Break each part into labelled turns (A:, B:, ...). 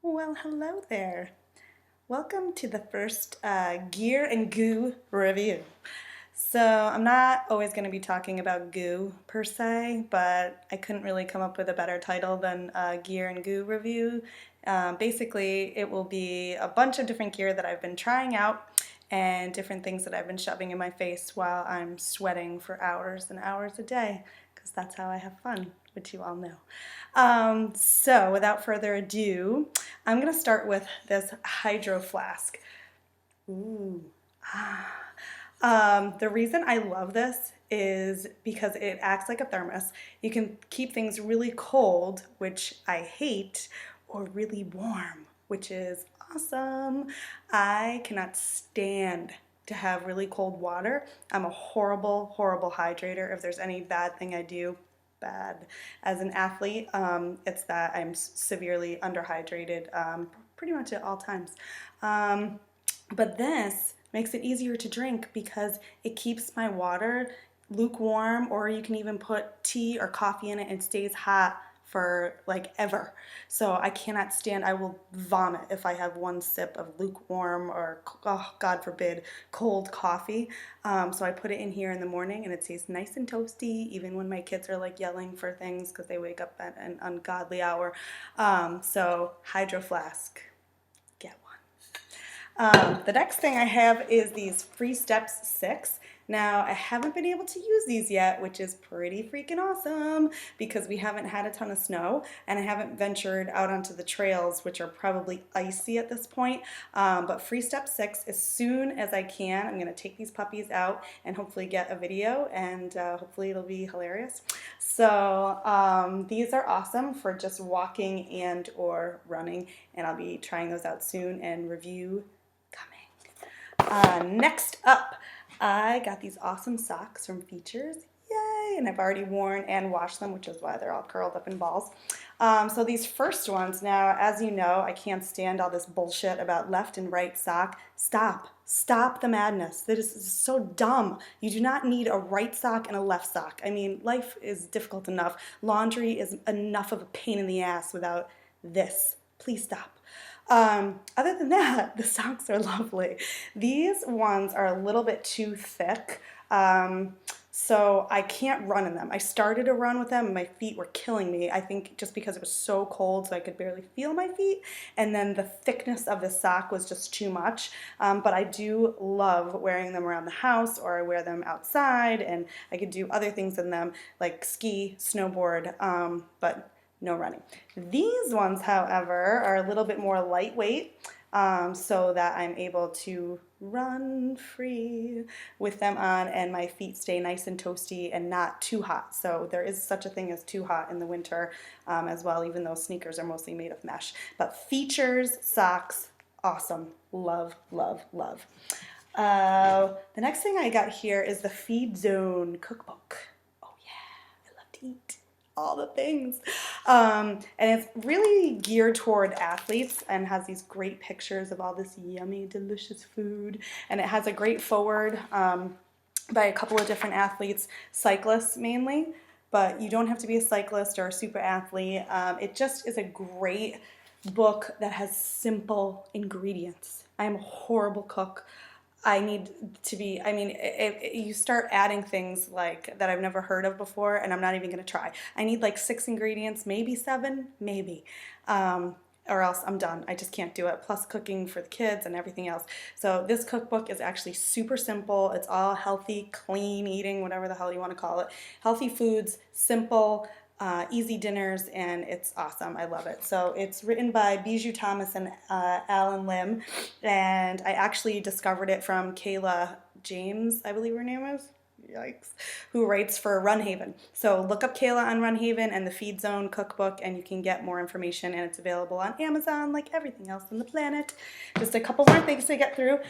A: Well, hello there. Welcome to the first gear and goo review. So I'm not always going to be talking about goo per se, but I couldn't really come up with a better title than gear and goo review. Basically, it will be a bunch of different gear that I've been trying out and different things that I've been shoving in my face while I'm sweating for hours and hours a day, because that's how I have fun, which you all know. So without further ado, I'm going to start with this hydro flask. Ooh. The reason I love this is because it acts like a thermos. You can keep things really cold, which I hate, or really warm, which is awesome. I cannot stand to have really cold water. I'm a horrible, horrible hydrator. If there's any bad thing I do, bad as an athlete, it's that I'm severely underhydrated pretty much at all times. But this makes it easier to drink because it keeps my water lukewarm, or you can even put tea or coffee in it and it stays hot for like ever. So I cannot stand, I will vomit if I have one sip of lukewarm or, oh, God forbid, cold coffee. So I put it in here in the morning and it stays nice and toasty, even when my kids are like yelling for things because they wake up at an ungodly hour. So Hydro Flask, get one. The next thing I have is these Free Steps 6. Now, I haven't been able to use these yet, which is pretty freaking awesome because we haven't had a ton of snow and I haven't ventured out onto the trails, which are probably icy at this point. But Free Step 6, as soon as I can, I'm going to take these puppies out and hopefully get a video, and hopefully it'll be hilarious. So these are awesome for just walking and or running, and I'll be trying those out soon and review coming. Next up, I got these awesome socks from Features. Yay! And I've already worn and washed them, which is why they're all curled up in balls. So these first ones, now, as you know, I can't stand all this bullshit about left and right sock. Stop. Stop the madness. This is so dumb. You do not need a right sock and a left sock. I mean, life is difficult enough. Laundry is enough of a pain in the ass without this. Please stop. Other than that, the socks are lovely. These ones are a little bit too thick, so I can't run in them. I started a run with them and my feet were killing me, I think just because it was so cold so I could barely feel my feet, and then the thickness of the sock was just too much. But I do love wearing them around the house, or I wear them outside, and I could do other things in them like ski, snowboard, but no running. These ones, however, are a little bit more lightweight, so that I'm able to run free with them on, and my feet stay nice and toasty and not too hot. So there is such a thing as too hot in the winter as well, even though sneakers are mostly made of mesh. But Features socks, awesome. Love, love, love. The next thing I got here is the Feed Zone Cookbook. Oh yeah, I love to eat all the things. And it's really geared toward athletes and has these great pictures of all this yummy, delicious food. And it has a great foreword by a couple of different athletes, cyclists mainly, but you don't have to be a cyclist or a super athlete. It just is a great book that has simple ingredients. I am a horrible cook. I need to be, I mean, you start adding things like that I've never heard of before, and I'm not even going to try. I need like 6 ingredients, maybe 7, maybe, or else I'm done. I just can't do it. Plus cooking for the kids and everything else. So this cookbook is actually super simple. It's all healthy, clean eating, whatever the hell you want to call it. Healthy foods, simple, easy dinners, and it's awesome. I love it. So it's written by Bijou Thomas and Alan Lim, and I actually discovered it from Kayla James, I believe her name is. Yikes. Who writes for Runhaven. So look up Kayla on Runhaven and the Feed Zone Cookbook, and you can get more information, and it's available on Amazon like everything else on the planet. Just a couple more things to get through.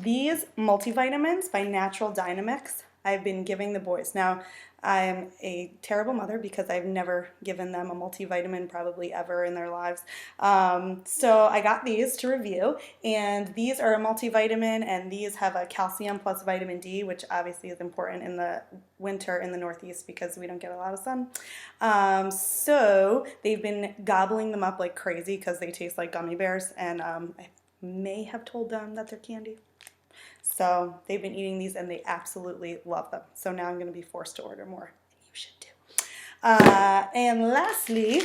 A: These multivitamins by Natural Dynamics, I've been giving the boys. Now, I am a terrible mother because I've never given them a multivitamin probably ever in their lives. So I got these to review, and these are a multivitamin, and these have a calcium plus vitamin D, which obviously is important in the winter in the Northeast because we don't get a lot of sun. So they've been gobbling them up like crazy because they taste like gummy bears, and I may have told them that they're candy. So they've been eating these and they absolutely love them. So now I'm going to be forced to order more. And you should too. And lastly,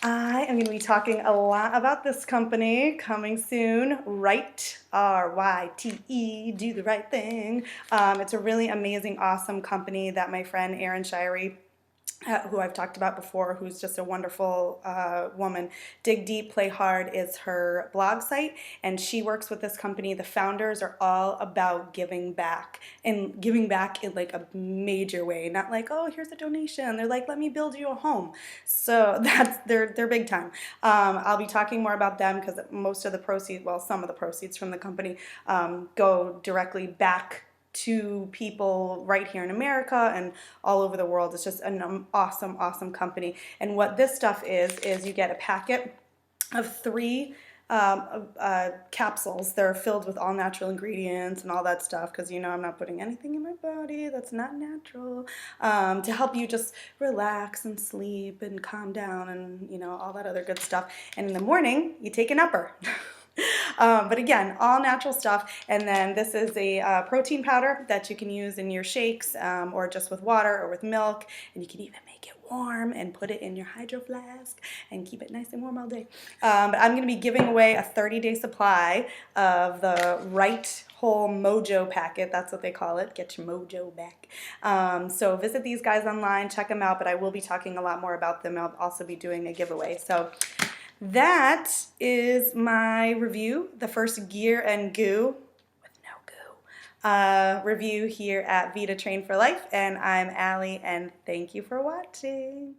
A: I am going to be talking a lot about this company coming soon, Right, R-Y-T-E, do the right thing. It's a really amazing, awesome company that my friend Erin Shirey, who I've talked about before, who's just a wonderful woman. Dig Deep, Play Hard is her blog site, and she works with this company. The founders are all about giving back, and giving back in like a major way. Not like, oh, here's a donation. They're like, let me build you a home. So that's they're big time. I'll be talking more about them because most of the proceeds, well, some of the proceeds from the company go directly back to people right here in America and all over the world. It's just an awesome, awesome company. And what this stuff is you get a packet of 3 capsules. They're filled with all natural ingredients and all that stuff because you know I'm not putting anything in my body that's not natural, to help you just relax and sleep and calm down and you know all that other good stuff. And in the morning you take an upper. But again, all natural stuff. And then this is a protein powder that you can use in your shakes, or just with water or with milk. And you can even make it warm and put it in your hydro flask and keep it nice and warm all day. But I'm going to be giving away a 30-day supply of the Right Whole Mojo packet. That's what they call it. Get your mojo back. So visit these guys online, check them out, but I will be talking a lot more about them. I'll also be doing a giveaway. So that is my review, the first Gear and Goo, with no goo, review here at Vita Train for Life. And I'm Allie, and thank you for watching.